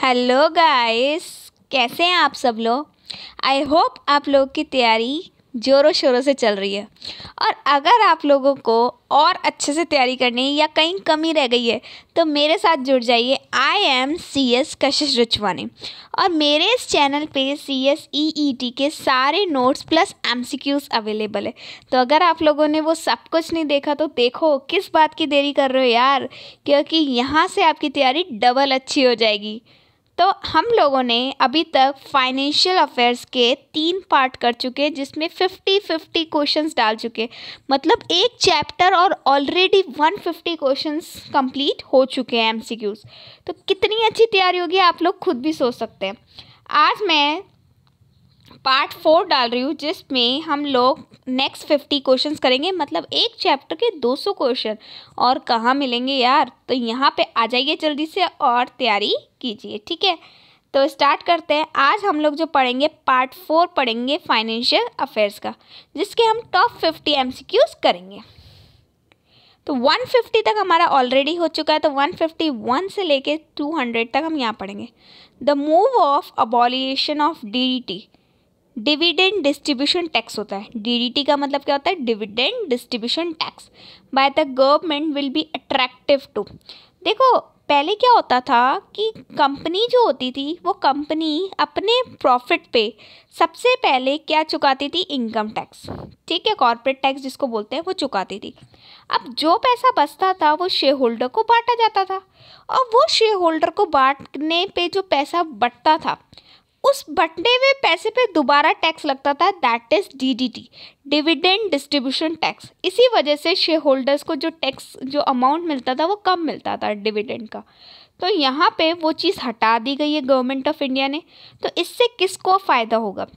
Hello guys, कैसे हैं आप सब लोग। आई होप आप लोग की तैयारी ज़ोरों शोरों से चल रही है। और अगर आप लोगों को और अच्छे से तैयारी करनी है या कहीं कमी रह गई है तो मेरे साथ जुड़ जाइए। आई एम CS कशिश रुचवानी और मेरे इस चैनल पे CS EET के सारे नोट्स प्लस MCQs अवेलेबल है। तो अगर आप लोगों ने वो सब कुछ नहीं देखा तो देखो, किस बात की देरी कर रहे हो यार, क्योंकि यहाँ से आपकी तैयारी डबल अच्छी हो जाएगी। तो हम लोगों ने अभी तक फाइनेंशियल अफेयर्स के 3 पार्ट कर चुके हैं, जिसमें 50-50 क्वेश्चंस डाल चुके, मतलब एक चैप्टर और ऑलरेडी 150 क्वेश्चंस कंप्लीट हो चुके हैं MCQs। तो कितनी अच्छी तैयारी होगी आप लोग खुद भी सोच सकते हैं। आज मैं पार्ट 4 डाल रही हूँ, जिसमें हम लोग नेक्स्ट 50 क्वेश्चंस करेंगे, मतलब एक चैप्टर के 200 क्वेश्चन और कहाँ मिलेंगे यार। तो यहाँ पे आ जाइए जल्दी से और तैयारी कीजिए, ठीक है। तो स्टार्ट करते हैं। आज हम लोग जो पढ़ेंगे पार्ट 4 पढ़ेंगे फाइनेंशियल अफेयर्स का, जिसके हम टॉप 50 MCQs करेंगे। तो 150 तक हमारा ऑलरेडी हो चुका है, तो 151 से लेके 200 तक हम यहाँ पढ़ेंगे। The move of abolition of DDT, dividend distribution tax होता है। DDT का मतलब क्या होता है, dividend distribution tax by the government will be attractive to. देखो पहले क्या होता था कि कंपनी जो होती थी वो कंपनी अपने प्रॉफिट पे सबसे पहले क्या चुकाती थी, इनकम टैक्स, ठीक है, कॉर्पोरेट टैक्स जिसको बोलते हैं, वो चुकाती थी। अब जो पैसा बचता था वो शेयर होल्डर को बांटा जाता था, और वो शेयर होल्डर को बांटने पे जो पैसा बचता था उस बंटे हुए पैसे पे दोबारा टैक्स लगता था, that is DDT, dividend distribution tax. इसी वजह से शेयर होल्डर्स को जो टैक्स जो अमाउंट मिलता था वो कम मिलता था डिविडेंड का। तो यहाँ पे वो चीज़ हटा दी गई है गवर्नमेंट ऑफ इंडिया ने। तो इससे किसको फ़ायदा होगा,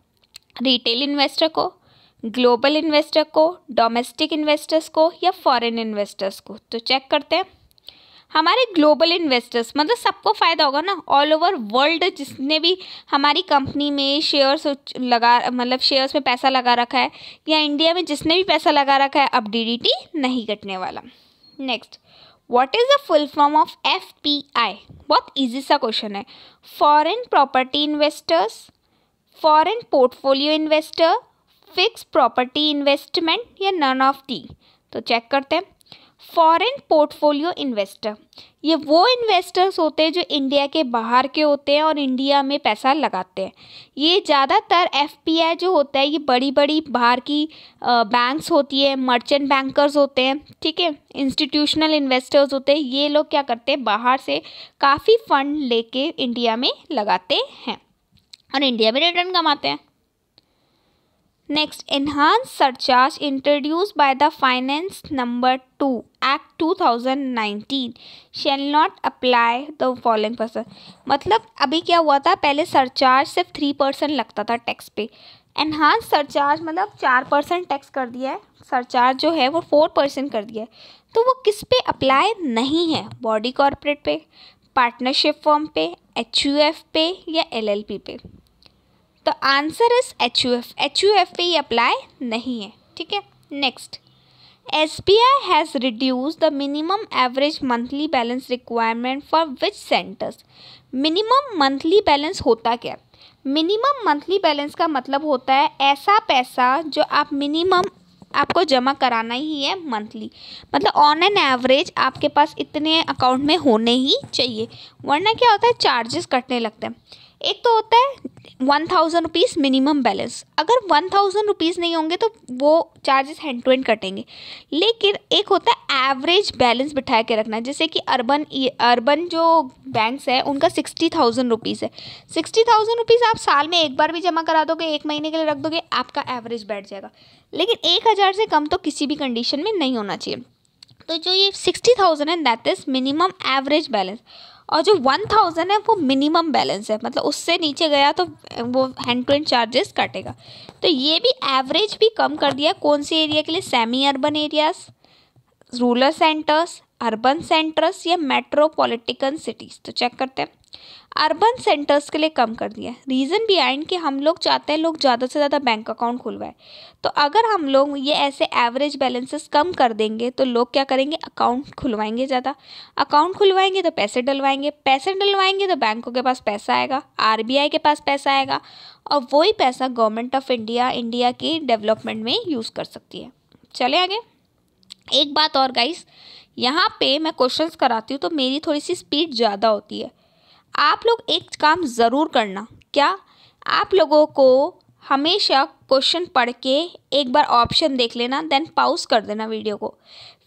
रिटेल इन्वेस्टर को, ग्लोबल इन्वेस्टर को, डोमेस्टिक इन्वेस्टर्स को या फॉरेन इन्वेस्टर्स को। तो चेक करते हैं। हमारे ग्लोबल इन्वेस्टर्स मतलब सबको फ़ायदा होगा ना, ऑल ओवर वर्ल्ड जिसने भी हमारी कंपनी में शेयर्स लगा, मतलब शेयर्स में पैसा लगा रखा है, या इंडिया में जिसने भी पैसा लगा रखा है, अब DDT नहीं कटने वाला। Next, what is the full form of FPI। बहुत ईजी सा क्वेश्चन है। Foreign property investors, foreign portfolio investor, fix property investment या नन ऑफ दी। तो चेक करते हैं। फॉरेन पोर्टफोलियो इन्वेस्टर, ये वो इन्वेस्टर्स होते हैं जो इंडिया के बाहर के होते हैं और इंडिया में पैसा लगाते हैं। ये ज़्यादातर FPI जो होता है ये बड़ी बड़ी बाहर की बैंक्स होती है, मर्चेंट बैंकर्स होते हैं, ठीक है, इंस्टीट्यूशनल इन्वेस्टर्स होते हैं। ये लोग क्या करते हैं, बाहर से काफ़ी फंड लेके इंडिया में लगाते हैं और इंडिया में रिटर्न कमाते हैं। Next, enhanced surcharge introduced by the Finance Number 2 Act 2019 shall not apply the following person। मतलब अभी क्या हुआ था, पहले सरचार्ज सिर्फ 3% लगता था टैक्स पे, एनहांस सरचार्ज मतलब 4% टैक्स कर दिया है, सरचार्ज जो है वो 4% कर दिया है। तो वो किस पे अप्लाई नहीं है, बॉडी कॉर्पोरेट पे, पार्टनरशिप फर्म पे, HUF पे या LLP पे। तो आंसर इज HUF पे ही अप्लाई नहीं है, ठीक है। Next, SBI has reduce the minimum average monthly balance requirement for which centres. Minimum monthly balance होता क्या है, मिनिमम मंथली बैलेंस का मतलब होता है ऐसा पैसा जो आप मिनिमम आपको जमा कराना ही है मंथली, मतलब ऑन एन एवरेज आपके पास इतने अकाउंट में होने ही चाहिए, वरना क्या होता है चार्जेस कटने लगते हैं। एक तो होता है 1000 रुपीज़ मिनिमम बैलेंस, अगर 1000 रुपीज़ नहीं होंगे तो वो चार्जेस हैंड टू हैंड कटेंगे। लेकिन एक होता है एवरेज बैलेंस बिठा के रखना, जैसे कि अर्बन जो बैंक्स है उनका 60,000 रुपीज़ है। 60,000 रुपीज़ आप साल में एक बार भी जमा करा दोगे, एक महीने के लिए रख दोगे, आपका एवरेज बैठ जाएगा। लेकिन 1000 से कम तो किसी भी कंडीशन में नहीं होना चाहिए। तो जो ये 60,000 है that is minimum average balance, और जो 1000 है वो मिनिमम बैलेंस है, मतलब उससे नीचे गया तो वो हैंड टू हैंड चार्जेस काटेगा। तो ये भी एवरेज भी कम कर दिया, कौन से एरिया के लिए, semi urban areas, rural centres, urban centres या मेट्रोपॉलिटन सिटीज़? तो चेक करते हैं। अर्बन सेंटर्स के लिए कम कर दिया है। रीज़न बिहाइंड कि हम लोग चाहते हैं लोग ज़्यादा से ज़्यादा बैंक अकाउंट खुलवाएं। तो अगर हम लोग ये ऐसे एवरेज बैलेंसेस कम कर देंगे तो लोग क्या करेंगे, अकाउंट खुलवाएंगे ज़्यादा। अकाउंट खुलवाएंगे तो पैसे डलवाएंगे तो बैंकों के पास पैसा आएगा, आरबीआई के पास पैसा आएगा, और वही पैसा गवर्नमेंट ऑफ इंडिया की डेवलपमेंट में यूज़ कर सकती है। चले आगे। एक बात और गाइस, यहाँ पे मैं क्वेश्चंस कराती हूँ तो मेरी थोड़ी सी स्पीड ज़्यादा होती है। आप लोग एक काम ज़रूर करना, क्या आप लोगों को हमेशा क्वेश्चन पढ़ के एक बार ऑप्शन देख लेना, देन पॉज कर देना वीडियो को,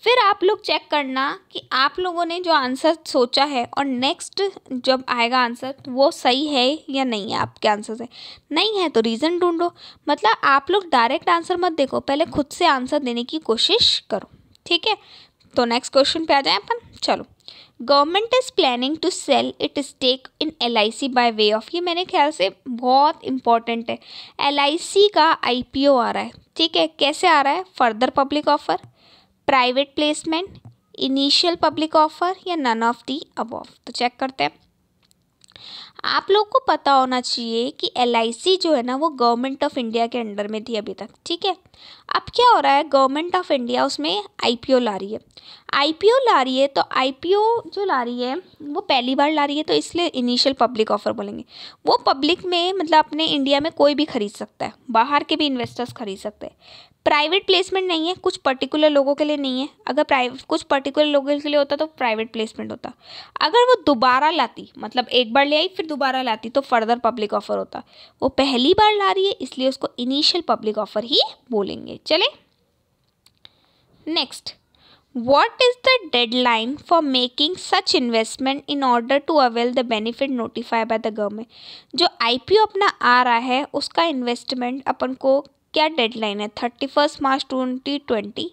फिर आप लोग चेक करना कि आप लोगों ने जो आंसर सोचा है और नेक्स्ट जब आएगा आंसर वो सही है या नहीं है आपके आंसर से। नहीं है तो रीज़न ढूंढो। मतलब आप लोग डायरेक्ट आंसर मत देखो, पहले खुद से आंसर देने की कोशिश करो, ठीक है। तो नेक्स्ट क्वेश्चन पे आ जाए अपन। चलो, government is planning to sell it stake in LIC by way of, ये मेरे ख्याल से बहुत इंपॉर्टेंट है। LIC का IPO आ रहा है, ठीक है। कैसे आ रहा है, further public offer, private placement, initial public offer या नन ऑफ दी अबव? तो चेक करते हैं। आप लोग को पता होना चाहिए कि LIC जो है ना वो गवर्नमेंट ऑफ इंडिया के अंडर में थी अभी तक, ठीक है। अब क्या हो रहा है, गवर्नमेंट ऑफ इंडिया उसमें IPO ला रही है। IPO ला रही है तो IPO जो ला रही है वो पहली बार ला रही है, तो इसलिए इनिशियल पब्लिक ऑफर बोलेंगे। वो पब्लिक में मतलब अपने इंडिया में कोई भी खरीद सकता है, बाहर के भी इन्वेस्टर्स खरीद सकते हैं। प्राइवेट प्लेसमेंट नहीं है, कुछ पर्टिकुलर लोगों के लिए नहीं है। अगर कुछ पर्टिकुलर लोगों के लिए होता तो प्राइवेट प्लेसमेंट होता। अगर वो दोबारा लाती, मतलब एक बार ले आई फिर दोबारा लाती, तो फर्दर पब्लिक ऑफर होता। वो पहली बार ला रही है इसलिए उसको इनिशियल पब्लिक ऑफर ही बोलेंगे। चले next, What is the deadline for making such investment in order to avail the benefit notified by the government? जो IPO अपना आ रहा है उसका इन्वेस्टमेंट अपन को क्या डेडलाइन है, 31 मार्च 2020,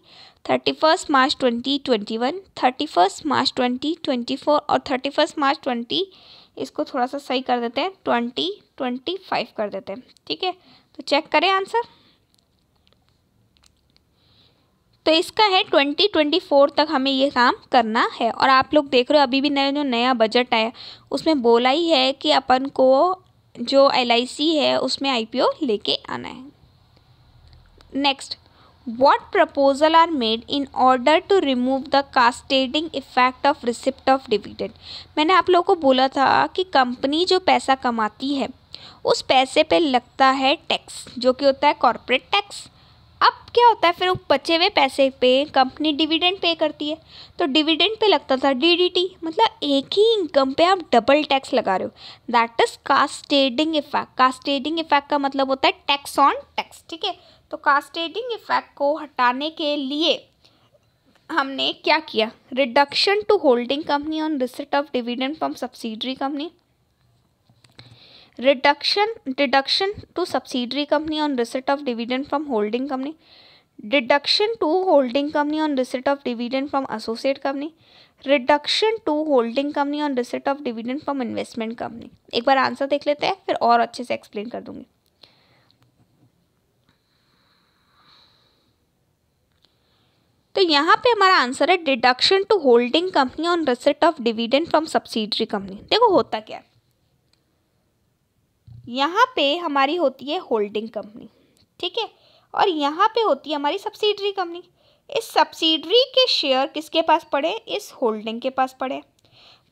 31 मार्च 2021, 31 मार्च 2024 और 31 मार्च 20, इसको थोड़ा सा सही कर देते हैं, 2025 कर देते हैं, ठीक है। तो चेक करें आंसर। तो इसका है 2024 तक हमें ये काम करना है। और आप लोग देख रहे हो अभी भी नया बजट आया उसमें बोला ही है कि अपन को जो LIC है उसमें IPO लेके आना है। Next, what proposal are made in order to remove the cascading effect of receipt of dividend? मैंने आप लोगों को बोला था कि कंपनी जो पैसा कमाती है उस पैसे पे लगता है टैक्स, जो कि होता है कॉर्पोरेट टैक्स। अब क्या होता है, फिर वो बचे हुए पैसे पे कंपनी डिविडेंड पे करती है, तो डिविडेंड पे लगता था DDT, मतलब एक ही इनकम पे आप डबल टैक्स लगा रहे हो, that is cascading effect. Cascading effect का मतलब होता है टैक्स ऑन टैक्स, ठीक है। तो कास्केडिंग इफेक्ट को हटाने के लिए हमने क्या किया, reduction to holding company on receipt of dividend from subsidiary company, deduction to subsidiary company on receipt of dividend from holding company, deduction to holding company on receipt of dividend from associate company, reduction to holding company on receipt of dividend from investment company। एक बार answer देख लेते हैं फिर और अच्छे से explain कर दूंगी। तो यहाँ पे हमारा आंसर है deduction to holding company on receipt of dividend from subsidiary company. देखो होता क्या है, यहाँ पे हमारी होती है होल्डिंग कंपनी, ठीक है, और यहाँ पे होती है हमारी सब्सिडरी कंपनी। इस सब्सिडरी के शेयर किसके पास पड़े, इस होल्डिंग के पास पड़े।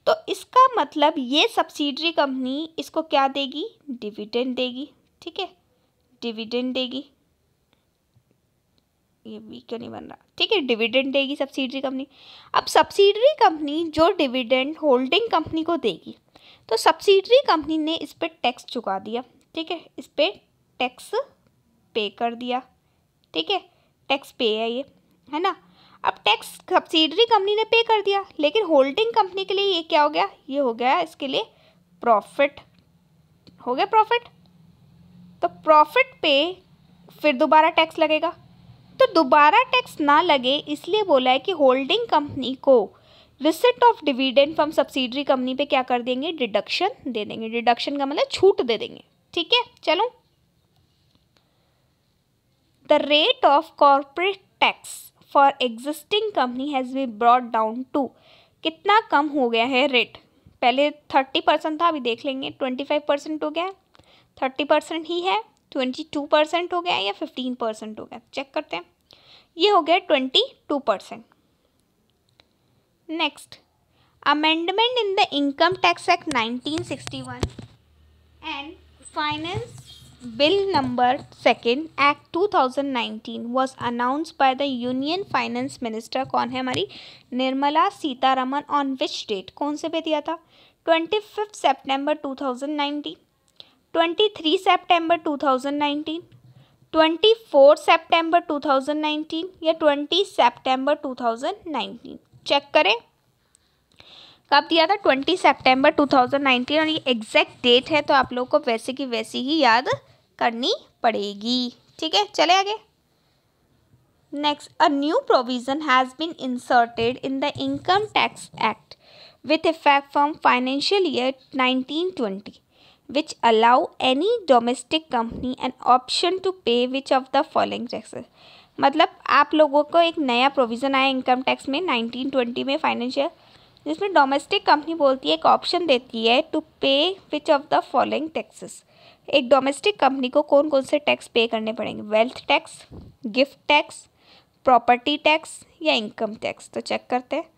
तो इसका मतलब ये सब्सिडरी कंपनी इसको क्या देगी, डिविडेंड देगी, ठीक है, डिविडेंड देगी। ये भी क्यों नहीं बन रहा, ठीक है, डिविडेंड देगी सब्सिडरी कंपनी। अब सब्सिडरी कंपनी जो डिविडेंड होल्डिंग कंपनी को देगी, तो सब्सिडरी कंपनी ने इस पर टैक्स चुका दिया, ठीक है, इस पर टैक्स पे कर दिया, ठीक है, टैक्स पे है ये, है ना। अब टैक्स सब्सिडरी कंपनी ने पे कर दिया, लेकिन होल्डिंग कंपनी के लिए ये क्या हो गया, ये हो गया इसके लिए प्रॉफिट, हो गया प्रॉफिट। तो प्रॉफिट पे फिर दोबारा टैक्स लगेगा, तो दोबारा टैक्स ना लगे इसलिए बोला है कि होल्डिंग कंपनी को receipt of dividend from subsidiary company पे क्या कर देंगे, डिडक्शन दे देंगे। डिडक्शन का मतलब छूट दे देंगे, ठीक है। चलो, the rate of corporate tax for existing company has been brought down to, कितना कम हो गया है रेट? पहले 30% था, अभी देख लेंगे 25% हो गया है, 30% ही है, 22% हो गया है या 15% हो गया, चेक करते हैं। ये हो गया 22%। Next, amendment in the income tax act 1961 and finance bill number 2 act 2019 was announced by the union finance minister, कौन है हमारी? Nirmala Sitharaman. On which date, कौन से पे दिया था? 25 सितंबर 2019, 23 सितंबर 2019, 24 सितंबर 2019 या 20 सितंबर 2019? चेक करें कब दिया था, 20 सितंबर 2019, और ये एग्जैक्ट डेट है तो आप लोग को वैसे की वैसी ही याद करनी पड़ेगी। ठीक है, चले आगे। Next, a new provision has been inserted in the income tax act with effect from financial year 1920 which allow any domestic company an option to pay which of the following taxes। मतलब आप लोगों को एक नया provision आया income tax में 1920 में financial, जिसमें डोमेस्टिक कंपनी बोलती है, एक ऑप्शन देती है टू पे which of the following taxes. एक डोमेस्टिक कंपनी को कौन कौन से टैक्स पे करने पड़ेंगे? Wealth tax, gift tax, property tax या इनकम टैक्स? तो चेक करते हैं।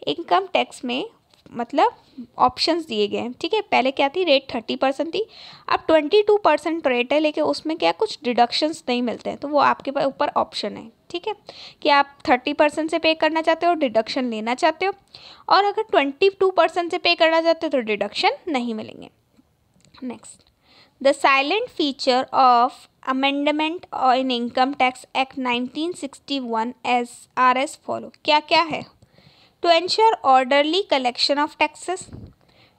इनकम टैक्स में मतलब ऑप्शंस दिए गए हैं। ठीक है, पहले क्या थी, रेट 30% थी, अब 22% रेट है, लेकिन उसमें क्या कुछ डिडक्शंस नहीं मिलते हैं, तो वो आपके ऊपर ऑप्शन है। ठीक है, कि आप 30% से पे करना चाहते हो, डिडक्शन लेना चाहते हो, और अगर 22% से पे करना चाहते हो तो डिडक्शन नहीं मिलेंगे। Next, the silent feature of amendment in income tax act 1961 as follow, क्या क्या है? To ensure orderly collection of taxes,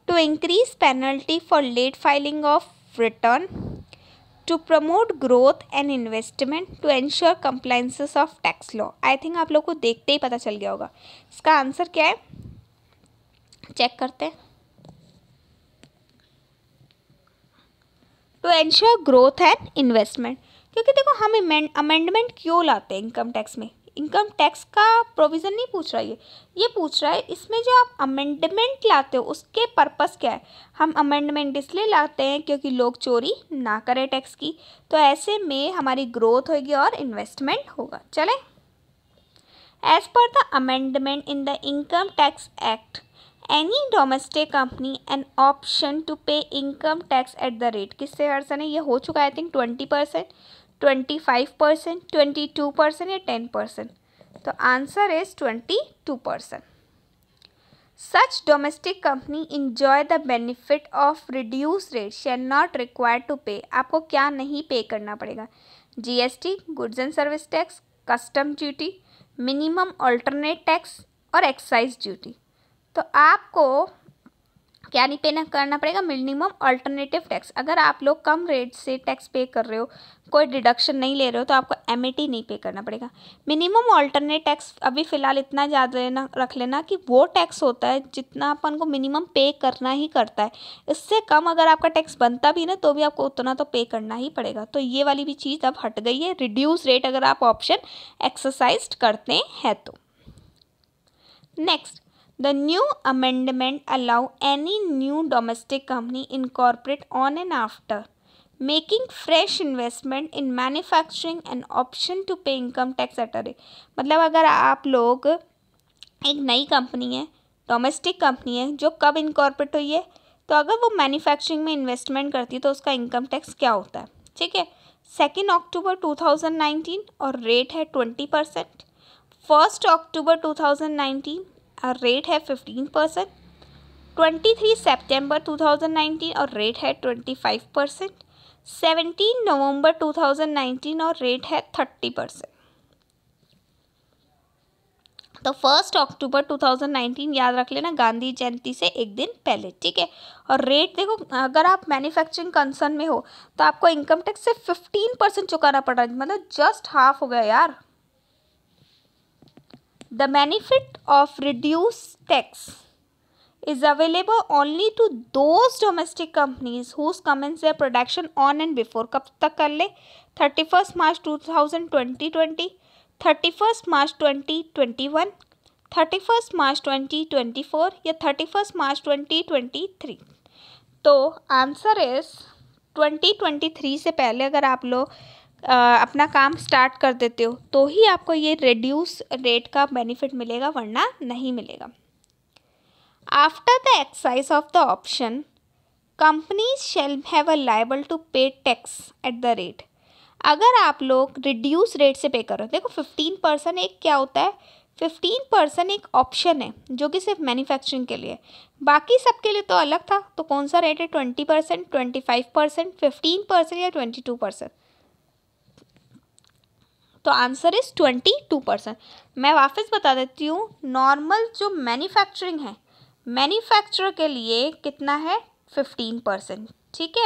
to increase penalty for late filing of return, to promote growth and investment, to ensure compliances of tax law। I think आप लोग को देखते ही पता चल गया होगा इसका आंसर क्या है, चेक करते हैं। To ensure growth and investment, क्योंकि देखो हम अमेंडमेंट क्यों लाते हैं इनकम टैक्स में? इनकम टैक्स का प्रोविज़न नहीं पूछ रहा है, ये पूछ रहा है इसमें जो आप अमेंडमेंट लाते हो उसके पर्पस क्या है। हम अमेंडमेंट इसलिए लाते हैं क्योंकि लोग चोरी ना करें टैक्स की, तो ऐसे में हमारी ग्रोथ होगी और इन्वेस्टमेंट होगा। चलें, as per the amendment in the income tax act any domestic company an option to pay income tax at the rate, किससे हर्सन है? ये हो चुका है आई थिंक 20%, 25%, 22% या 10%? तो answer is 22%। Such domestic company enjoy the benefit of reduce rate shall not require to pay, आपको क्या नहीं पे करना पड़ेगा? GST, goods and service tax, custom duty, minimum alternate tax और एक्साइज ड्यूटी। तो आपको क्या नहीं पे करना पड़ेगा? Minimum alternative tax. अगर आप लोग कम रेट से टैक्स पे कर रहे हो, कोई डिडक्शन नहीं ले रहे हो, तो आपको एमएटी नहीं पे करना पड़ेगा। मिनिमम अल्टरनेट टैक्स अभी फ़िलहाल इतना याद रख लेना कि वो टैक्स होता है जितना अपन को मिनिमम पे करना ही करता है, इससे कम अगर आपका टैक्स बनता भी ना तो भी आपको उतना तो पे करना ही पड़ेगा। तो ये वाली भी चीज़ अब हट गई है, रिड्यूस रेट अगर आप ऑप्शन एक्सरसाइज करते हैं तो। Next, the new amendment allow any new domestic company incorporate on and after making fresh investment in manufacturing an option to pay income tax at a rate। मतलब अगर आप लोग एक नई कंपनी है, डोमेस्टिक कंपनी है, जो कब इनकॉर्पोरेट हुई है, तो अगर वो मैन्युफैक्चरिंग में इन्वेस्टमेंट करती है तो उसका इनकम टैक्स क्या होता है? ठीक है, 2 अक्टूबर 2019 और रेट है 20%, 1 अक्टूबर 2019 और रेट है 15%, 23 सितंबर 2019 और रेट है 25%, 17 नवंबर 2019 और रेट है 30%। तो 1 अक्टूबर 2019 याद रख लेना, गांधी जयंती से एक दिन पहले। ठीक है, और रेट देखो, अगर आप मैन्युफैक्चरिंग कंसर्न में हो तो आपको इनकम टैक्स से 15% चुकाना पड़ रहा है, मतलब जस्ट हाफ हो गया यार। The benefit of reduced tax is available only to those domestic companies whose commence their production on and before, कब तक कर ले? 31 मार्च 2020, 31 मार्च 2021, 31 मार्च 2024 या 31 मार्च 2023? तो आंसर इज 2023 से पहले अगर आप लोग अपना काम स्टार्ट कर देते हो तो ही आपको ये रिड्यूस रेट का बेनिफिट मिलेगा, वरना नहीं मिलेगा। After the exercise of the option, companies shall have a liable to pay tax at the rate. अगर आप लोग रिड्यूस रेट से पे करो, देखो 15% एक क्या होता है, 15% एक ऑप्शन है जो कि सिर्फ मैन्युफैक्चरिंग के लिए, बाकी सबके लिए तो अलग था। तो कौन सा रेट है, 20%, 25%, 15% या 22%? तो आंसर इज 22%। मैं वापस बता देती हूँ, नॉर्मल जो मैन्युफैक्चरिंग है, मैन्युफैक्चरर के लिए कितना है, 15%, ठीक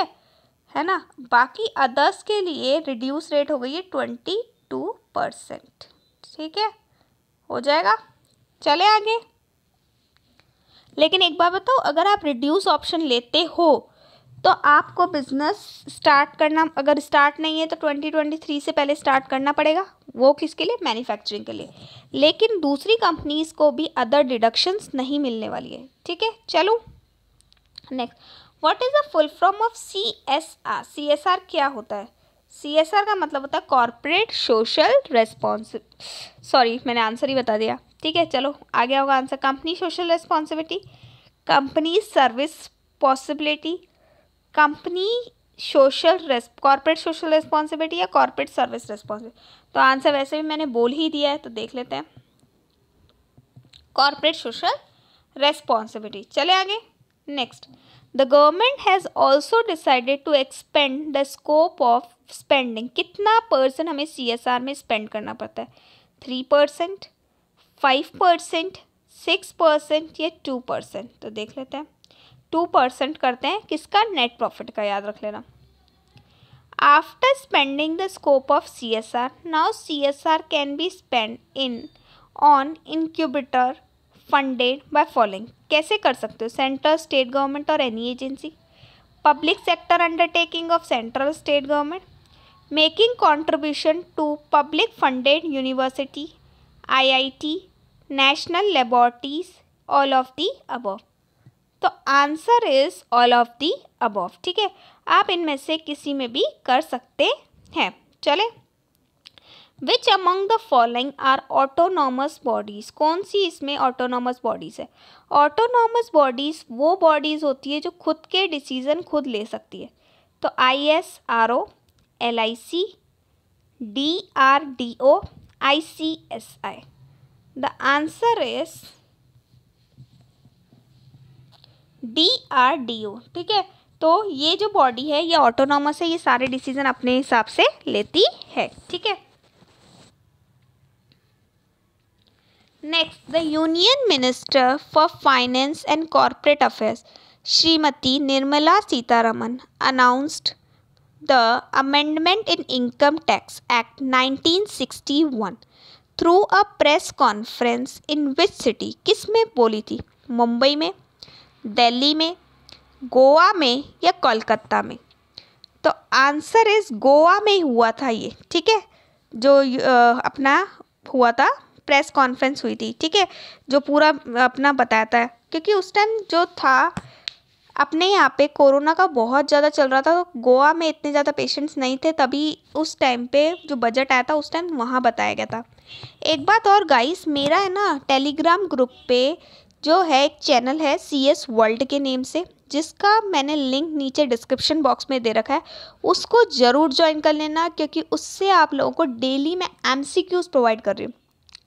है ना। बाकी अदर्स के लिए रिड्यूस रेट हो गई है 22%, ठीक है, हो जाएगा। चले आगे। लेकिन एक बात बताओ, अगर आप रिड्यूस ऑप्शन लेते हो तो आपको बिजनेस स्टार्ट करना, अगर स्टार्ट नहीं है तो 2023 से पहले स्टार्ट करना पड़ेगा। वो किसके लिए, मैन्युफैक्चरिंग के लिए। लेकिन दूसरी कंपनीज को भी अदर डिडक्शंस नहीं मिलने वाली है, ठीक है। चलो next, what is the full form of CSR? CSR क्या होता है? CSR का मतलब होता है कॉर्पोरेट सोशल रेस्पॉन्सिबिलिटी। सॉरी, मैंने आंसर ही बता दिया, ठीक है। चलो आगे होगा answer, company social responsibility, company service possibility, company corporate social responsibility या कॉर्पोरेट सर्विस रेस्पॉन्सिबिलिटी। तो आंसर वैसे भी मैंने बोल ही दिया है, तो देख लेते हैं, कॉर्पोरेट सोशल रेस्पॉन्सिबिलिटी। चले आगे। Next, the government has also decided to expand the scope of spending. कितना % हमें CSR में स्पेंड करना पड़ता है, 3%, 5%, 6% या 2%? तो देख लेते हैं, 2% करते हैं, किसका, नेट प्रॉफिट का, याद रख लेना। After spending the scope of CSR, now CSR can be spend in on incubator funded by following. कैसे कर सकते हो, सेंट्रल, स्टेट गवर्नमेंट और any agency, public sector undertaking of central state government, making contribution to public funded university, IIT, national laboratories, all of the above. तो answer is all of the above, ठीक है। आप इनमें से किसी में भी कर सकते हैं। चले, which among the following are autonomous bodies? कौन सी इसमें ऑटोनॉमस बॉडीज है? ऑटोनॉमस बॉडीज वो बॉडीज होती है जो खुद के डिसीजन खुद ले सकती है। तो ISRO, LIC, DRDO, ICSI। The answer is DRDO, ठीक है। तो ये जो बॉडी है ये ऑटोनॉमस है, ये सारे डिसीजन अपने हिसाब से लेती है, ठीक है। Next, the union minister for finance and corporate affairs Shrimati Nirmala Sitharaman announced the amendment in income tax act 1961 through a press conference in which city? किस में बोली थी, मुंबई में, दिल्ली में, गोवा में या कोलकाता में? तो आंसर इज गोवा में हुआ था ये, ठीक है। जो अपना हुआ था, प्रेस कॉन्फ्रेंस हुई थी, ठीक है, जो पूरा अपना बताता है, क्योंकि उस टाइम जो था अपने यहाँ पे कोरोना का बहुत ज़्यादा चल रहा था, तो गोवा में इतने ज़्यादा पेशेंट्स नहीं थे, तभी उस टाइम पे जो बजट आया था उस टाइम वहाँ बताया गया था। एक बात और गाइस, मेरा है ना टेलीग्राम ग्रुप पे जो है एक चैनल है CS वर्ल्ड के नेम से, जिसका मैंने लिंक नीचे डिस्क्रिप्शन बॉक्स में दे रखा है, उसको ज़रूर ज्वाइन कर लेना, क्योंकि उससे आप लोगों को डेली मैं MCQs प्रोवाइड कर रही हूँ,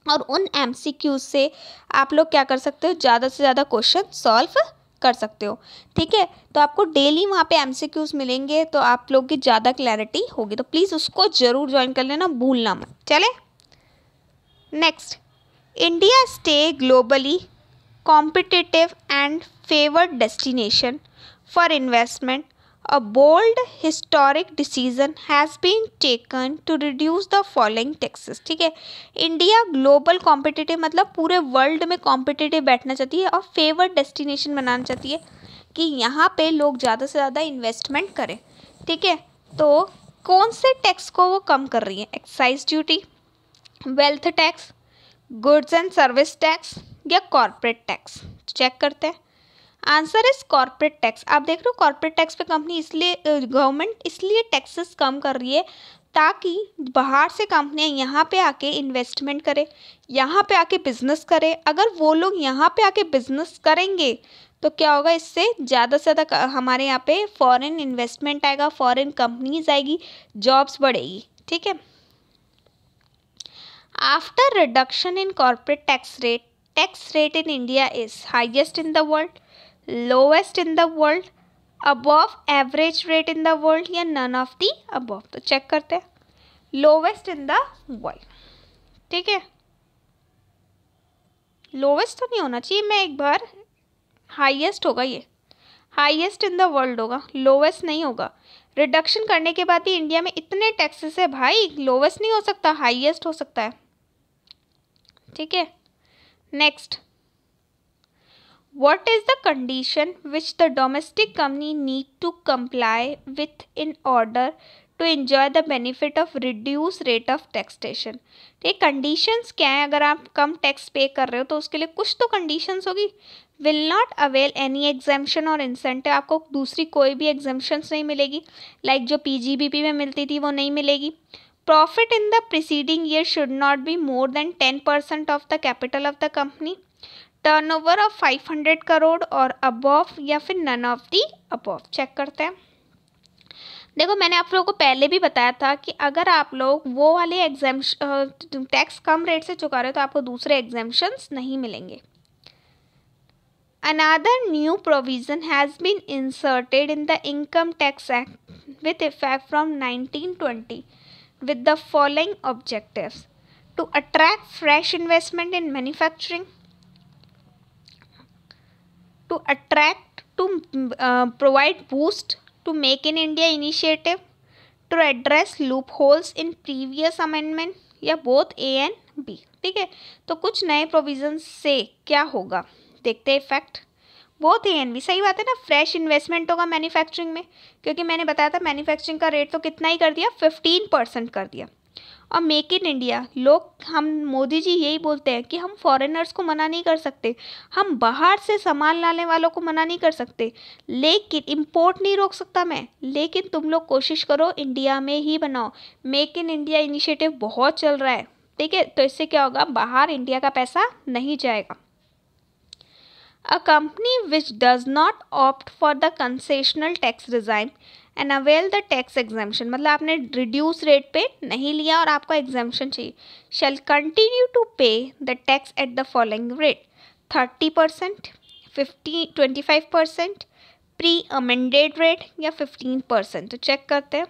और उन MCQs से आप लोग क्या कर सकते हो, ज़्यादा से ज़्यादा क्वेश्चन सॉल्व कर सकते हो, ठीक है। तो आपको डेली वहाँ पे MCQs मिलेंगे, तो आप लोग की ज़्यादा क्लैरिटी होगी, तो प्लीज़ उसको ज़रूर ज्वाइन कर लेना, भूलना मत। चले next, India stay globally competitive and favored destination for investment. A bold historic decision has been taken to reduce the following taxes, ठीक है। इंडिया ग्लोबल कॉम्पिटिटिव मतलब पूरे वर्ल्ड में कॉम्पिटिटिव बैठना चाहती है, और फेवर्ड डेस्टिनेशन बनाना चाहती है कि यहाँ पे लोग ज़्यादा से ज़्यादा इन्वेस्टमेंट करें, ठीक है। तो कौन से टैक्स को वो कम कर रही है? Excise duty, wealth tax, goods and service tax या कॉर्पोरेट टैक्स? चेक करते हैं। Answer is corporate tax. आप देख रहे हो कॉर्पोरेट टैक्स पे कंपनी इसलिए गवर्नमेंट इसलिए टैक्सेस कम कर रही है ताकि बाहर से कंपनियां यहाँ पे आके इन्वेस्टमेंट करें, यहाँ पे आके बिजनेस करें। अगर वो लोग यहाँ पे आके बिजनेस करेंगे तो क्या होगा, इससे ज़्यादा से ज़्यादा हमारे यहाँ पे फॉरेन इन्वेस्टमेंट आएगा, फॉरेन कंपनीज आएगी, जॉब्स बढ़ेगी। ठीक है। After reduction in corporate tax rate in India is highest in the world, lowest in the world, above average rate in the world या नन ऑफ दी अबव? तो check करते हैं। Lowest in the world. ठीक है, lowest तो नहीं होना चाहिए, मैं एक बार, हाईएस्ट होगा, ये हाईएस्ट इन द वर्ल्ड होगा, लोवेस्ट नहीं होगा। रिडक्शन करने के बाद ही इंडिया में इतने टैक्सेस है भाई, लोवेस्ट नहीं हो सकता, हाईएस्ट हो सकता है। ठीक है। Next, what is the condition which the domestic company need to comply with in order to enjoy the benefit of reduced rate of taxation? ठीक, कंडीशंस क्या है? अगर आप कम टैक्स पे कर रहे हो तो उसके लिए कुछ तो कंडीशंस होगी। Will not avail any exemption और इंसेंटिव, आपको दूसरी कोई भी एग्जाम्पशंस नहीं मिलेगी, लाइक जो पीजीबीपी में मिलती थी वो नहीं मिलेगी। Profit in the preceding year should not be more than 10% of the capital of the company, turnover of 500 crore और अबव या फिर none of the above? Check करते हैं। देखो मैंने आप लोगों को पहले भी बताया था कि अगर आप लोग वो वाले टैक्स कम रेट से चुका रहे हो तो आपको दूसरे एग्जाम्पशंस नहीं मिलेंगे। Another new provision has been inserted in the Income Tax Act with effect from 1920 with the following objectives: to attract fresh investment in manufacturing, to provide boost to Make in India initiative, to address loopholes in previous amendment या both A and B। ठीक है, तो कुछ नए provision से क्या होगा देखते हैं effect. Both A and B, सही बात है ना। फ्रेश इन्वेस्टमेंट होगा मैन्युफैक्चरिंग में, क्योंकि मैंने बताया था मैन्युफैक्चरिंग का रेट तो कितना ही कर दिया, 15% कर दिया। और मेक इन इंडिया, लोग, हम मोदी जी यही बोलते हैं कि हम फॉरेनर्स को मना नहीं कर सकते, हम बाहर से सामान लाने वालों को मना नहीं कर सकते, लेकिन इंपोर्ट नहीं रोक सकता मैं, लेकिन तुम लोग कोशिश करो इंडिया में ही बनाओ। मेक इन इंडिया इनिशिएटिव बहुत चल रहा है। ठीक है, तो इससे क्या होगा, बाहर इंडिया का पैसा नहीं जाएगा। A company which does not opt for the concessional tax regime and avail the tax exemption, मतलब आपने रिड्यूस रेट पे नहीं लिया और आपको एग्जाम्पशन चाहिए, shall continue to pay the tax at the following rate: 30%, 25%, pre amended rate या 15%। तो चेक करते हैं।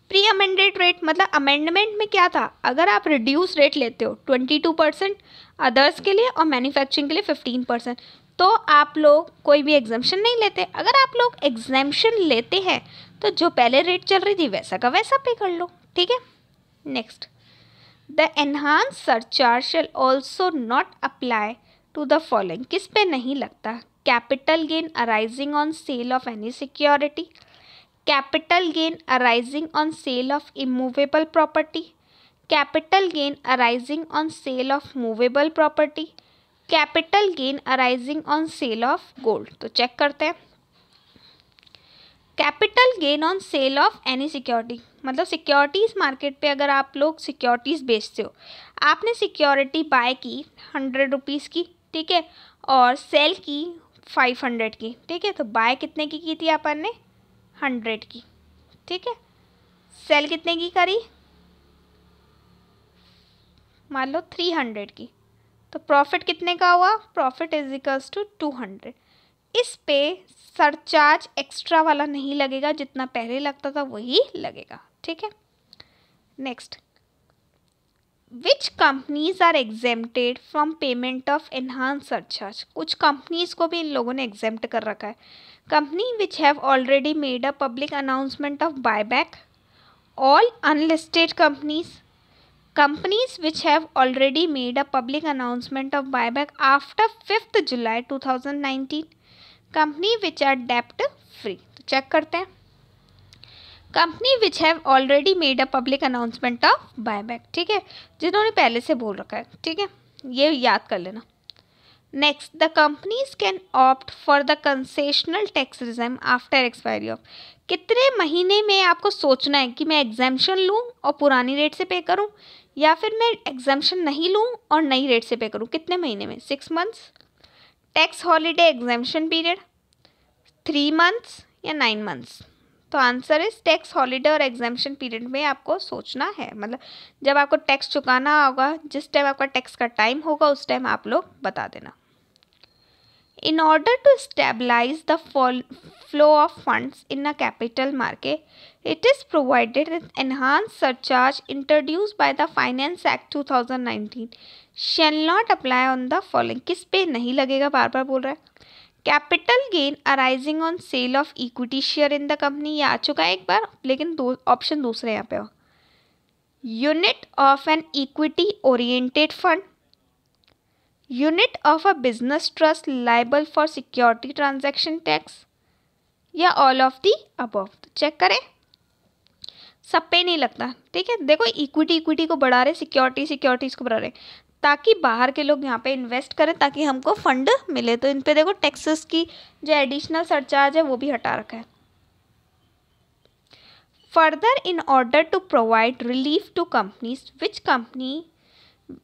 प्री अमेंडेड रेट मतलब अमेंडमेंट में क्या था, अगर आप रिड्यूस रेट लेते हो 22% अदर्स के लिए और मैन्युफैक्चरिंग के लिए 15%, तो आप लोग कोई भी एग्जाम्पशन नहीं लेते। अगर आप लोग एग्जाम्पशन लेते हैं तो जो पहले रेट चल रही थी वैसा का वैसा पे कर लो। ठीक है। Next, the enhance surcharge shall also not apply to the following, किस पे नहीं लगता? Capital gain arising on sale of any security, capital gain arising on sale of immovable property, capital gain arising on sale of movable property, capital gain arising on sale of gold. तो check करते हैं। Capital gain on sale of any security मतलब securities market पे अगर आप लोग securities बेचते हो, आपने सिक्योरिटी बाय की 100 रुपीज़ की, ठीक है, और सेल की 500 की, ठीक है, तो बाय कितने की थी अपन ने? 100 की, ठीक है। सेल कितने की करी? मान लो 300 की, तो प्रॉफिट कितने का हुआ? Profit is equals to 200। इस पे सरचार्ज एक्स्ट्रा वाला नहीं लगेगा, जितना पहले लगता था वही लगेगा। ठीक है। Next, which companies are exempted from payment of enhance surcharge? कुछ कंपनीज को भी इन लोगों ने एग्जेम्प्ट कर रखा है। Company which have already made a public announcement of buyback, all unlisted companies, companies which have already made a public announcement of buyback after 5th July 2019, company which are debt free। तो check करते हैं। Company which have already made a public announcement of buyback, ठीक है, जिन्होंने पहले से बोल रखा है, ठीक है, ये याद कर लेना। Next, the companies can opt for the concessional tax regime after expiry of, कितने महीने में आपको सोचना है कि मैं एग्जाम्पशन लूँ और पुरानी रेट से पे करूँ, या फिर मैं एग्जाम्पशन नहीं लूँ और नई रेट से पे करूँ, कितने महीने में? 6 months. Tax holiday exemption period 3 months या 9 मंथ्स? तो आंसर इज टैक्स हॉलीडे और एग्जाम्पशन पीरियड में आपको सोचना है, मतलब जब आपको टैक्स चुकाना होगा, जिस टाइम आपका टैक्स का टाइम होगा उस टाइम आप लोग बता देना। In order to stabilize the flow of funds in a capital market, it is provided an enhanced surcharge introduced by the Finance Act 2019 shall not apply on the following. किस पे नहीं लगेगा? बार बार बोल रहा है। Capital gain arising on sale of equity share in the company, ये आ चुका है एक बार, लेकिन ऑप्शन दूसरे यहाँ पे हो। Unit of an equity oriented fund, unit of a business trust liable for security transaction tax, या all of the above. Check करें, सब पे नहीं लगता, ठीक है। देखो इक्विटी को बढ़ा रहे, सिक्योरिटीज को बढ़ा रहे, ताकि बाहर के लोग यहाँ पे इन्वेस्ट करें, ताकि हमको फंड मिले। तो इन पे देखो टैक्सेस की जो एडिशनल सरचार्ज है वो भी हटा रखा है। Further, in order to provide relief to companies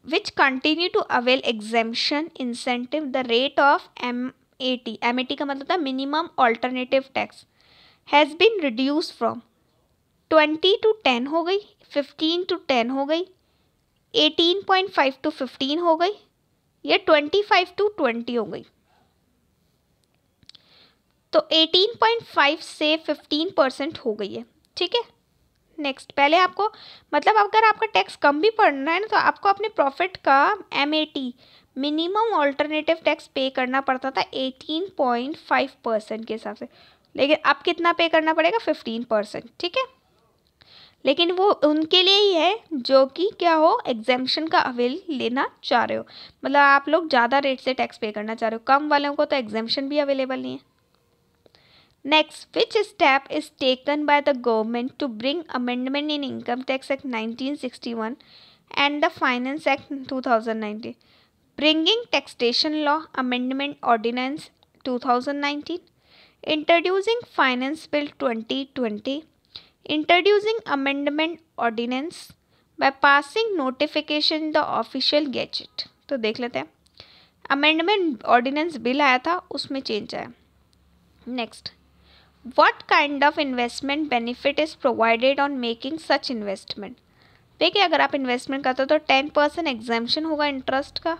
which continue to avail exemption incentive, the rate of MAT का मतलब था minimum alternative tax, has been reduce from 20 to 10 हो गई, 15 to 10 हो गई, 18.5 to 15 हो गई, या 25 to 20 हो गई। तो 18.5 से 15% हो गई है, ठीक है। नेक्स्ट, पहले आपको मतलब अगर आपका टैक्स कम भी पड़ना है ना, तो आपको अपने प्रॉफिट का MAT मिनिमम ऑल्टरनेटिव टैक्स पे करना पड़ता था 18.5% के हिसाब से, लेकिन अब कितना पे करना पड़ेगा? 15%, ठीक है। लेकिन वो उनके लिए ही है जो कि क्या हो, एग्जेम्पशन का अवेल लेना चाह रहे हो, मतलब आप लोग ज़्यादा रेट से टैक्स पे करना चाह रहे हो, कम वालों को तो एग्जेम्पशन भी अवेलेबल नहीं है। Next, which step is taken by the government to bring amendment in Income Tax Act 1961 and the Finance Act 2019? Bringing Taxation Law Amendment Ordinance 2019, introducing Finance Bill 2020, introducing Amendment Ordinance by passing notification in the Official Gazette. तो देख लेते हैं, Amendment Ordinance Bill आया था, उसमें change आया। Next, what kind of investment benefit is provided on making such investment? देखिए, अगर आप इन्वेस्टमेंट करते हो तो 10% एग्जाम्पशन होगा इंटरेस्ट का,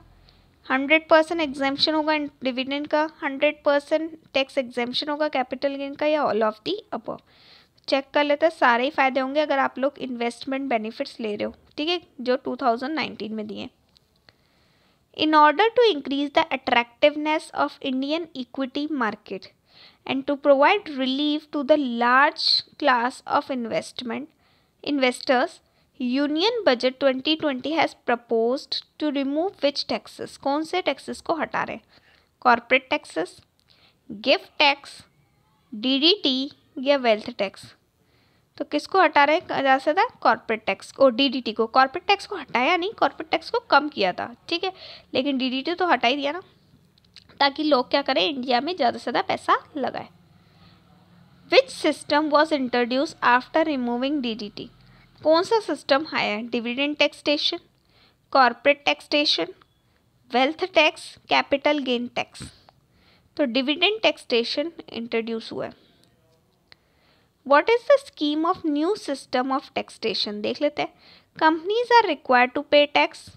100% एग्जाम्पशन होगा डिविडेंड का, 100% टैक्स एग्जाम्पशन होगा कैपिटल गेन का, या all of the above. Check कर लेते हैं, सारे ही फायदे होंगे अगर आप लोग इन्वेस्टमेंट बेनिफिट्स ले रहे हो, ठीक है, जो 2019 में दिए। In order to increase the attractiveness of Indian equity market and to provide relief to the large class of investors, Union Budget 2020 has proposed to remove which taxes? कौन से taxes को हटा रहे? Corporate taxes, gift tax, DDT या wealth tax? तो किसको हटा रहे ज़्यादा से ज़्यादा? कॉर्पोरेट टैक्स और DDT को। कॉर्पोरेट टैक्स को हटाया नहीं, कॉर्पोरेट टैक्स को कम किया था, ठीक है, लेकिन DDT तो हटा ही दिया ना, ताकि लोग क्या करें, इंडिया में ज़्यादा से ज़्यादा पैसा लगाए। Which system was introduce after removing DDT? कौन सा सिस्टम आया है? Dividend taxation, corporate taxation, wealth tax, capital gain tax. तो डिविडेंड टैक्सेशन इंट्रोड्यूस हुआ है। What is the scheme of new system of taxation? देख लेते हैं। Companies are required to pay tax,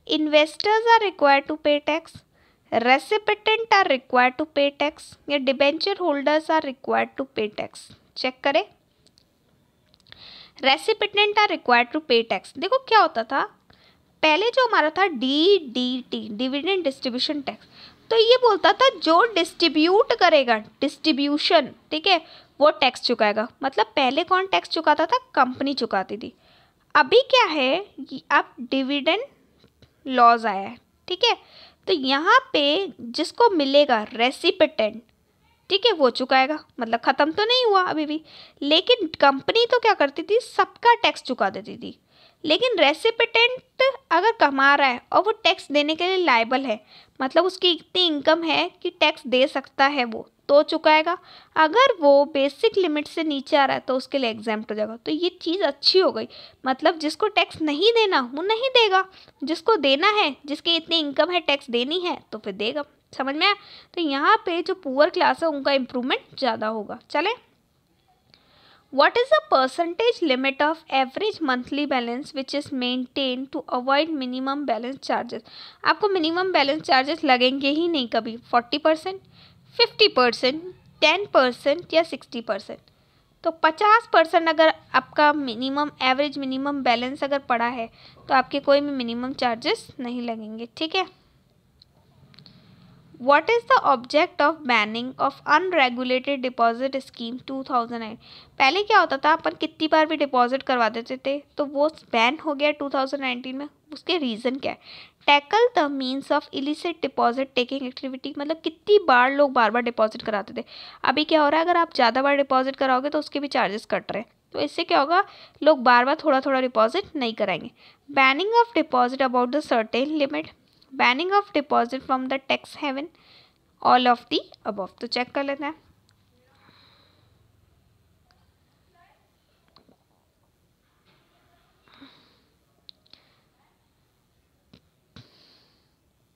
investors are required to pay tax, recipient are required to pay tax, या debenture holders are required to pay tax? Check करें, रेसिपिटेंट are required to pay tax. देखो क्या होता था पहले, जो हमारा था DDT, डिविडेंड डिस्ट्रीब्यूशन टैक्स, तो ये बोलता था जो डिस्ट्रीब्यूट करेगा, डिस्ट्रीब्यूशन, ठीक है, वो टैक्स चुकाएगा। मतलब पहले कौन टैक्स चुकाता था? कंपनी चुकाती थी। अभी क्या है कि अब डिविडेंड लॉज आया है, ठीक है, तो यहाँ पे जिसको मिलेगा रेसिपिटेंट, ठीक है, वो चुकाएगा, मतलब ख़त्म तो नहीं हुआ अभी भी। लेकिन कंपनी तो क्या करती थी, सबका टैक्स चुका देती थी। लेकिन रेसिपिटेंट अगर कमा रहा है और वो टैक्स देने के लिए लायबल है, मतलब उसकी इतनी इनकम है कि टैक्स दे सकता है, वो तो चुकाएगा। अगर वो बेसिक लिमिट से नीचे आ रहा है तो उसके लिए एग्जाम्प्ट हो जाएगा। तो ये चीज़ अच्छी हो गई, मतलब जिसको टैक्स नहीं देना वो नहीं देगा, जिसको देना है, जिसकी इतनी इनकम है टैक्स देनी है तो फिर देगा। समझ में आया? तो यहाँ पे जो पुअर क्लास है उनका इम्प्रूवमेंट ज़्यादा होगा। चले, what is the percentage limit of average monthly balance which is maintained to avoid minimum balance charges? आपको मिनिमम बैलेंस चार्जेस लगेंगे ही नहीं कभी। 40%, 50%, 10% या 60%। तो 50% अगर आपका मिनिमम एवरेज मिनिमम बैलेंस अगर पड़ा है तो आपके कोई भी मिनिमम चार्जेस नहीं लगेंगे। ठीक है। What is the object of banning of unregulated deposit scheme 2009? पहले क्या होता था, अपन कितनी बार भी डिपॉजिट करवा देते थे तो वो बैन हो गया 2019 में। उसके रीज़न क्या है? Tackle the means of illicit deposit taking activity, मतलब कितनी बार लोग बार बार डिपॉजिट कराते थे। अभी क्या हो रहा है, अगर आप ज़्यादा बार डिपॉजिट कराओगे तो उसके भी चार्जेस कट रहे हैं, तो इससे क्या होगा, लोग बार बार थोड़ा थोड़ा डिपॉजिट नहीं कराएंगे। Banning of deposit about the certain limit, banning of deposit from the tax haven, all of the above. तो चेक कर लेते हैं।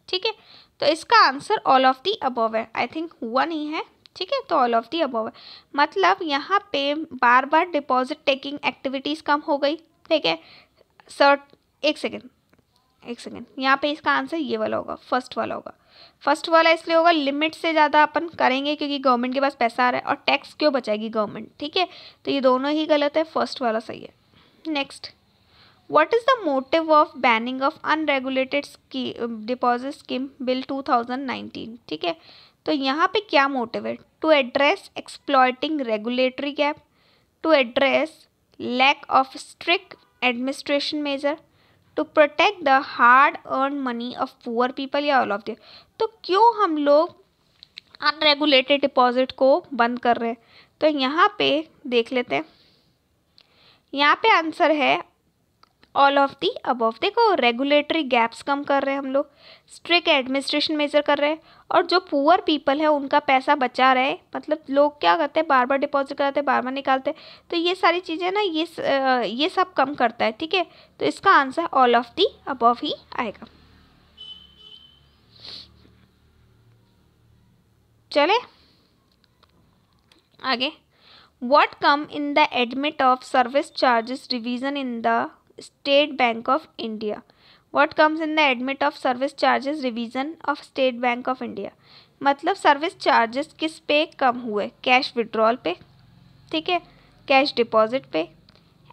ठीक है, तो इसका answer all of the above है। आई थिंक हुआ नहीं है। ठीक है, तो ऑल ऑफ दी अबव है, मतलब यहाँ पे बार बार डिपॉजिट टेकिंग एक्टिविटीज़ कम हो गई। ठीक है, एक सेकेंड यहाँ पे इसका आंसर ये वाला होगा, फर्स्ट वाला होगा। फर्स्ट वाला इसलिए होगा, लिमिट से ज़्यादा अपन करेंगे क्योंकि गवर्नमेंट के पास पैसा आ रहा है, और टैक्स क्यों बचाएगी गवर्नमेंट। ठीक है, तो ये दोनों ही गलत है, फर्स्ट वाला सही है। Next, what is the motive of banning of unregulated deposit scheme bill 2019? ठीक है, तो यहाँ पे क्या मोटिव है? To address exploiting regulatory gap, to address lack of strict administration measure, to protect the hard earn money of poor people, या all of the. तो क्यों हम लोग अनरेगुलेटेड डिपॉजिट को बंद कर रहे हैं? तो यहाँ पे देख लेते हैं, यहाँ पे आंसर है ऑल ऑफ दी अबव। देखो, रेगुलेटरी गैप्स कम कर रहे हैं हम लोग, स्ट्रिक्ट एडमिनिस्ट्रेशन मेजर कर रहे हैं, और जो पुअर पीपल है उनका पैसा बचा रहे। मतलब लोग क्या करते हैं, बार बार डिपॉजिट कराते हैं, बार बार निकालते हैं, तो ये सारी चीज़ें ना, ये सब कम करता है। ठीक है, तो इसका answer all of the above ही आएगा। चले आगे, what come in the admit of service charges revision in the state bank of India? What comes in the admit of service charges revision of state bank of India, मतलब service charges किस पे कम हुए? Cash withdrawal पे, ठीक है, cash deposit पे,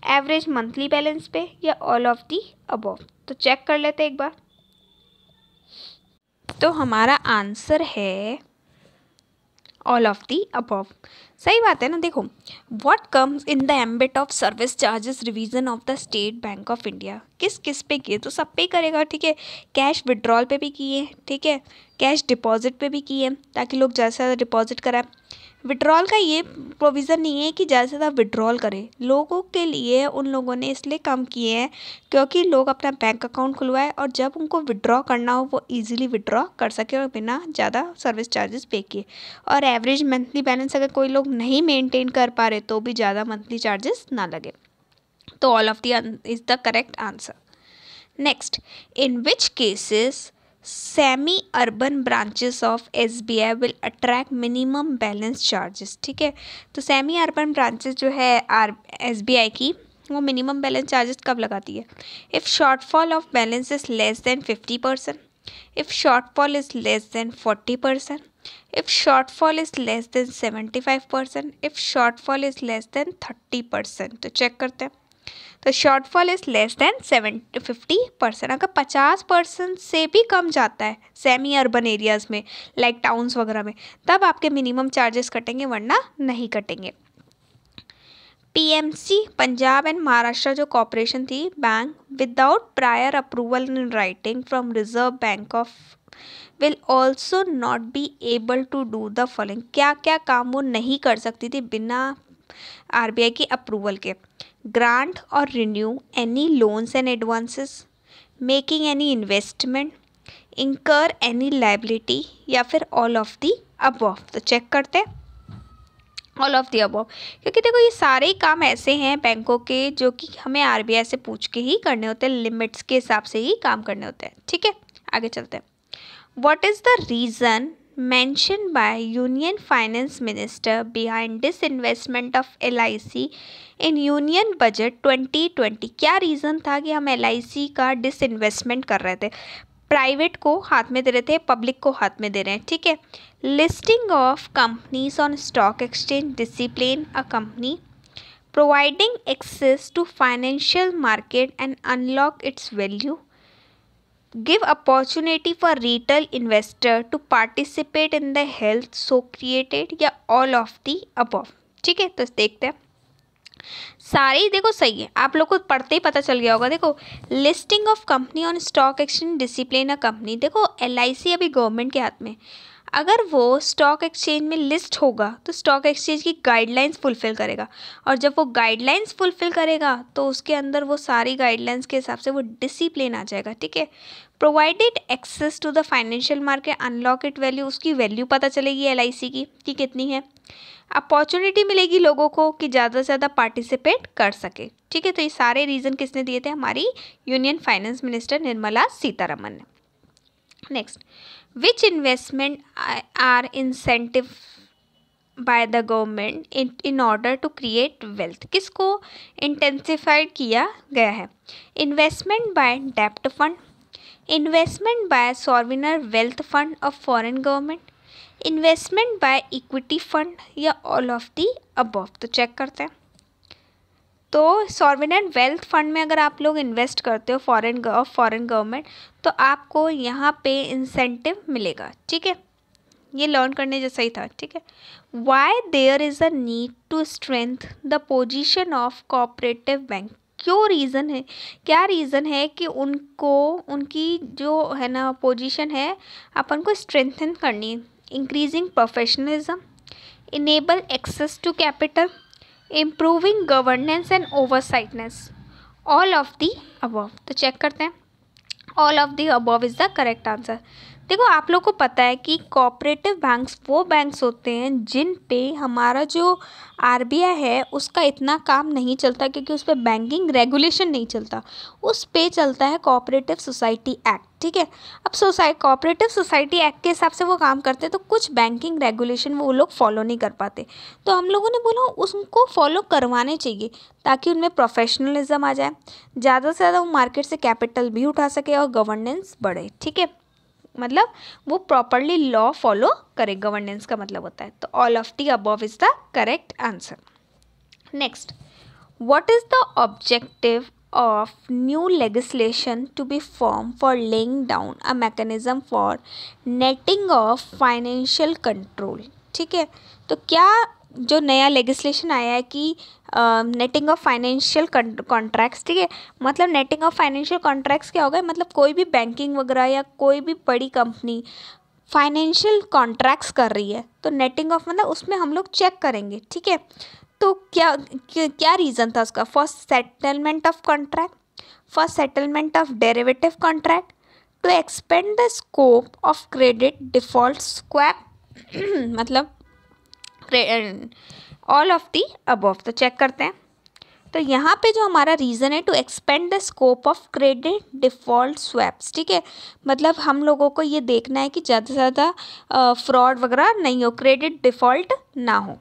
average monthly balance पे, या ऑल ऑफ दी अबव। तो चेक कर लेते एक बार। तो हमारा आंसर है ऑल ऑफ दी अबव। सही बात है ना। देखो, what comes in the ambit of service charges revision of the state bank of India, किस किस पे किए? तो सब पे करेगा। ठीक है, कैश विड्रॉल पे भी किए, ठीक है, कैश डिपॉजिट पे भी किए, ताकि लोग ज़्यादा से ज़्यादा डिपॉजिट कराएं। विड्रॉल का ये प्रोविज़न नहीं है कि ज़्यादा से ज़्यादा विड्रॉल करें, लोगों के लिए उन लोगों ने इसलिए कम किए हैं क्योंकि लोग अपना बैंक अकाउंट खुलवाए और जब उनको विड्रॉ करना हो वो इजीली विड्रॉ कर सके और बिना ज़्यादा सर्विस चार्जेस पे किए। और एवरेज मंथली बैलेंस अगर कोई लोग नहीं मेंटेन कर पा रहे तो भी ज़्यादा मंथली चार्जेस ना लगे। तो all of the is the correct answer. Next, in which cases semi urban branches of SBI will attract minimum balance charges? ठीक है, तो सेमी अर्बन ब्रांचेस जो है SBI की, वो मिनिमम बैलेंस चार्जेस कब लगाती है? If shortfall of balance is less than 50%, if shortfall is less than 40%, if shortfall is less than 75%, if shortfall is less than 30%। तो चेक करते हैं। तो शॉर्टफॉल इज़ लेस देन 50%। अगर 50% से भी कम जाता है सेमी अर्बन एरियाज़ में, लाइक टाउन्स वगैरह में, तब आपके मिनिमम चार्जेस कटेंगे, वरना नहीं कटेंगे। PMC पंजाब एंड महाराष्ट्र जो कॉरपोरेशन थी bank, without prior approval in writing from reserve bank of will also not be able to do the following. क्या क्या काम वो नहीं कर सकती थी बिना आरबीआई की अप्रूवल के? ग्रांट और renew any loans and advances, making any investment, इंकर एनी लाइबिलिटी, या फिर ऑल ऑफ द अबव। तो चेक करते हैं ऑल ऑफ द अबव, क्योंकि देखो ये सारे ही काम ऐसे हैं बैंकों के जो कि हमें आरबीआई से पूछ के ही करने होते हैं, लिमिट्स के हिसाब से ही काम करने होते हैं। ठीक है, आगे चलते हैं। What is the reason mentioned by Union Finance Minister behind disinvestment of LIC in Union Budget 2020? क्या रीज़न था कि हम LIC का डिसइन्वेस्टमेंट कर रहे थे? प्राइवेट को हाथ में दे रहे थे, पब्लिक को हाथ में दे रहे हैं। ठीक है, listing of companies on stock exchange discipline a company, providing access to financial market and unlock its value, give opportunity for retail investor to participate in the health so created, या all of the above। ठीक है, तो देखते हैं सारी। देखो सही है, आप लोग को पढ़ते ही पता चल गया होगा। देखो listing of company on stock exchange discipline a company, देखो LIC अभी गवर्नमेंट के हाथ में, अगर वो स्टॉक एक्सचेंज में लिस्ट होगा तो स्टॉक एक्सचेंज की गाइडलाइंस फुलफ़िल करेगा, और जब वो गाइडलाइंस फुलफ़िल करेगा तो उसके अंदर वो सारी गाइडलाइंस के हिसाब से वो डिसिप्लिन आ जाएगा। ठीक है, provided access to the financial market, unlock it value, उसकी वैल्यू पता चलेगी LIC की कि कितनी है, अपॉर्चुनिटी मिलेगी लोगों को कि ज़्यादा से ज़्यादा पार्टिसिपेट कर सके। ठीक है, तो ये सारे रीज़न किसने दिए थे? हमारी union finance minister Nirmala Sitharaman ने। Next, which investment are incentive by the government in order to create wealth? किसको इंटेंसिफाइड किया गया है? इन्वेस्टमेंट बाय डेप्ट fund, investment by sovereign wealth fund of foreign government, investment by equity fund, या all of the above. तो check करते हैं। तो सॉवरेन वेल्थ फंड में अगर आप लोग इन्वेस्ट करते हो फॉरेन गवर्नमेंट, तो आपको यहाँ पे इंसेंटिव मिलेगा। ठीक है, ये लर्न करने जैसा ही था। ठीक है, why there is a need to strength the position of cooperative bank? क्यों रीज़न है, क्या रीज़न है कि उनको उनकी जो है ना पोजीशन है अपन को स्ट्रेंथन करनी है? Increasing professionalism, enable access to capital, improving governance and oversightness, all of the above. तो चेक करते हैं, all of the above is the correct answer. देखो आप लोग को पता है कि कोऑपरेटिव बैंक्स वो बैंक्स होते हैं जिन पे हमारा जो आरबीआई है उसका इतना काम नहीं चलता, क्योंकि उस पर बैंकिंग रेगुलेशन नहीं चलता, उस पे चलता है कोऑपरेटिव सोसाइटी एक्ट। ठीक है, अब कोऑपरेटिव सोसाइटी एक्ट के हिसाब से वो काम करते हैं, तो कुछ बैंकिंग रेगुलेशन वो लोग फॉलो नहीं कर पाते, तो हम लोगों ने बोला उसको फॉलो करवाने चाहिए ताकि उनमें प्रोफेशनलिज्म आ जाए, ज़्यादा से ज़्यादा वो मार्केट से कैपिटल भी उठा सके और गवर्नेंस बढ़े। ठीक है, मतलब वो प्रॉपरली लॉ फॉलो करे, गवर्नेंस का मतलब होता है। तो all of the above is the correct answer. Next, what is the objective of new legislation to be form for laying down a mechanism for netting of financial control? ठीक है, तो क्या जो नया लेजिस्लेशन आया है कि नेटिंग ऑफ फाइनेंशियल कॉन्ट्रैक्ट्स, ठीक है, मतलब नेटिंग ऑफ फाइनेंशियल कॉन्ट्रैक्ट्स क्या होगा? मतलब कोई भी बैंकिंग वगैरह या कोई भी बड़ी कंपनी फाइनेंशियल कॉन्ट्रैक्ट्स कर रही है तो नेटिंग ऑफ मतलब उसमें हम लोग चेक करेंगे। ठीक है, तो क्या रीज़न था उसका? First settlement of contract, first settlement of derivative contract, to expand the scope of credit default swap, मतलब ऑल ऑफ दी अबव। तो चेक करते हैं, तो यहाँ पे जो हमारा रीज़न है to expand the scope of credit default swaps. ठीक है, मतलब हम लोगों को ये देखना है कि ज़्यादा से ज़्यादा फ्रॉड वगैरह नहीं हो, क्रेडिट डिफ़ॉल्ट ना हो।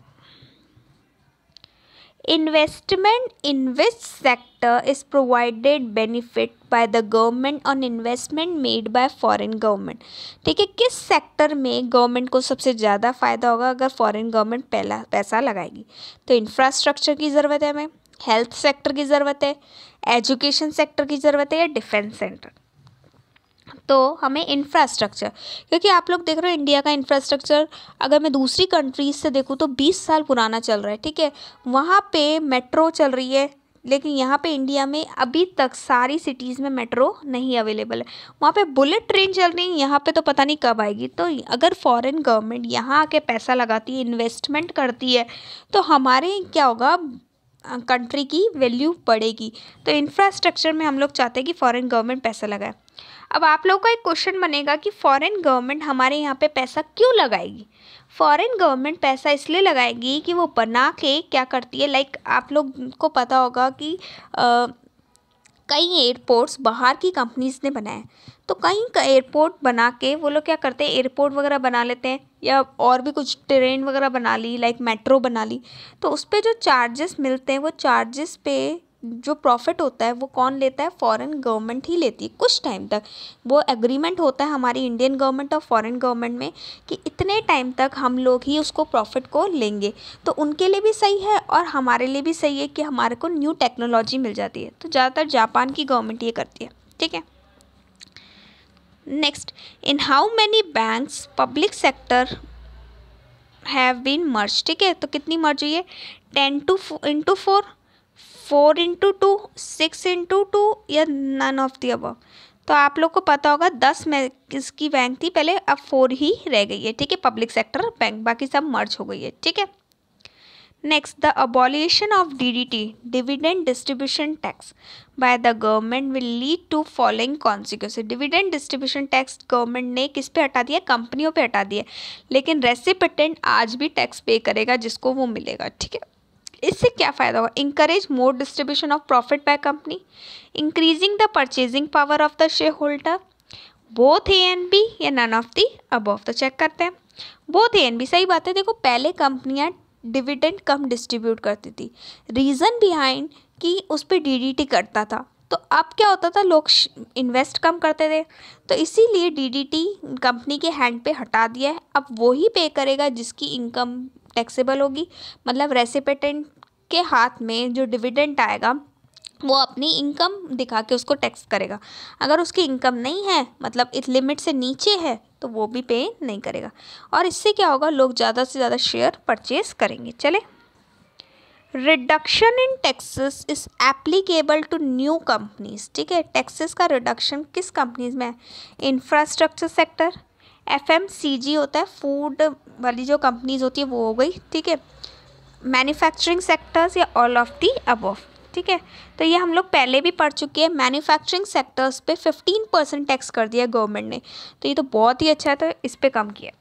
Investment in which sector is provided benefit by the government on investment made by foreign government? ठीक है, किस सेक्टर में गवर्नमेंट को सबसे ज़्यादा फ़ायदा होगा अगर फॉरेन गवर्नमेंट पहला पैसा लगाएगी? तो इंफ्रास्ट्रक्चर की ज़रूरत है हमें, हेल्थ सेक्टर की ज़रूरत है, एजुकेशन सेक्टर की ज़रूरत है, या डिफेंस सेक्टर? तो हमें इंफ्रास्ट्रक्चर, क्योंकि आप लोग देख रहे हो इंडिया का इंफ्रास्ट्रक्चर अगर मैं दूसरी कंट्रीज से देखूँ तो 20 साल पुराना चल रहा है। ठीक है, वहाँ पे मेट्रो चल रही है, लेकिन यहाँ पे इंडिया में अभी तक सारी सिटीज़ में मेट्रो नहीं अवेलेबल है। वहाँ पे बुलेट ट्रेन चल रही है, यहाँ पे तो पता नहीं कब आएगी। तो अगर फॉरेन गवर्नमेंट यहाँ आके पैसा लगाती है, इन्वेस्टमेंट करती है, तो हमारे क्या होगा, कंट्री की वैल्यू बढ़ेगी। तो इंफ्रास्ट्रक्चर में हम लोग चाहते हैं कि फॉरेन गवर्नमेंट पैसा लगाए। अब आप लोग का एक क्वेश्चन बनेगा कि फॉरेन गवर्नमेंट हमारे यहाँ पे पैसा क्यों लगाएगी। फॉरेन गवर्नमेंट पैसा इसलिए लगाएगी कि वो बना के क्या करती है, लाइक आप लोग को पता होगा कि कई एयरपोर्ट्स बाहर की कंपनीज ने बनाए। तो कई एयरपोर्ट बना के वो लोग क्या करते हैं, एयरपोर्ट वगैरह बना लेते हैं, या और भी कुछ ट्रेन वगैरह बना ली, लाइक मेट्रो बना ली। तो उस पर जो चार्जेस मिलते हैं, वो चार्जेस पे जो प्रॉफिट होता है वो कौन लेता है, फॉरेन गवर्नमेंट ही लेती है। कुछ टाइम तक वो एग्रीमेंट होता है हमारी इंडियन गवर्नमेंट और फॉरेन गवर्नमेंट में कि इतने टाइम तक हम लोग ही उसको प्रॉफिट को लेंगे। तो उनके लिए भी सही है और हमारे लिए भी सही है कि हमारे को न्यू टेक्नोलॉजी मिल जाती है। तो ज़्यादातर जापान की गवर्नमेंट ये करती है, ठीक है। Next, in how many banks public sector have been merge. ठीक है, तो कितनी मर्ज हुई है, 10 4 इंटू 2, 6 इंटू 2, या नन ऑफ द अबव। तो आप लोग को पता होगा 10 में किसकी बैंक थी पहले, अब 4 ही रह गई है, ठीक है, पब्लिक सेक्टर बैंक, बाकी सब मर्ज हो गई है, ठीक है। Next, the abolition of DDT, dividend distribution tax, by the government will lead to following consequences. Dividend distribution tax government ने किस पे हटा दिया, कंपनियों पे हटा दिया, लेकिन रेसिपिटेंट आज भी टैक्स पे करेगा जिसको वो मिलेगा, ठीक है। इससे क्या फ़ायदा होगा, encourage more distribution of profit by company, increasing the purchasing power of the share holder, both A and B, या नन ऑफ दी अबव। तो चेक करते हैं, बोथ ए एंड बी सही बात है। देखो पहले कंपनियां डिविडेंड कम डिस्ट्रीब्यूट करती थी, रीज़न बिहाइंड कि उस पर DDT करता था। तो अब क्या होता था, लोग इन्वेस्ट कम करते थे, तो इसीलिए DDT कंपनी के हैंड पे हटा दिया है। अब वही पे करेगा जिसकी इनकम टैक्सेबल होगी, मतलब रेसिपिटेंट के हाथ में जो डिविडेंड आएगा वो अपनी इनकम दिखा के उसको टैक्स करेगा। अगर उसकी इनकम नहीं है, मतलब इस लिमिट से नीचे है, तो वो भी पे नहीं करेगा। और इससे क्या होगा, लोग ज़्यादा से ज़्यादा शेयर परचेज करेंगे। चले, reduction in taxes is applicable to new companies. ठीक है, टैक्सेस का रिडक्शन किस कंपनीज में है, इंफ्रास्ट्रक्चर सेक्टर, FMCG होता है, फूड वाली जो कंपनीज होती है वो हो गई, ठीक है, मैन्युफैक्चरिंग सेक्टर्स, या ऑल ऑफ दी अबव। ठीक है, तो ये हम लोग पहले भी पढ़ चुके हैं। मैन्युफैक्चरिंग सेक्टर्स पे 15% टैक्स कर दिया गवर्नमेंट ने, तो ये तो बहुत ही अच्छा है, तो इस पे कम किया।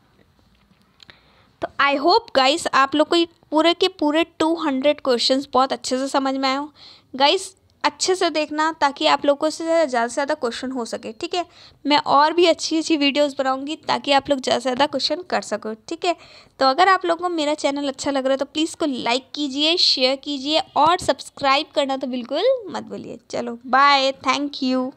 तो आई होप गाइस आप लोग को ये पूरे के पूरे 200 क्वेश्चंस बहुत अच्छे से समझ में आए हो। गाइस अच्छे से देखना ताकि आप लोगों से ज़्यादा क्वेश्चन हो सके, ठीक है। मैं और भी अच्छी अच्छी वीडियोस बनाऊंगी ताकि आप लोग ज़्यादा से ज़्यादा क्वेश्चन कर सको, ठीक है। तो अगर आप लोगों को मेरा चैनल अच्छा लग रहा है तो प्लीज़ को लाइक कीजिए, शेयर कीजिए और सब्सक्राइब करना तो बिल्कुल मत भूलिए। चलो बाय, थैंक यू।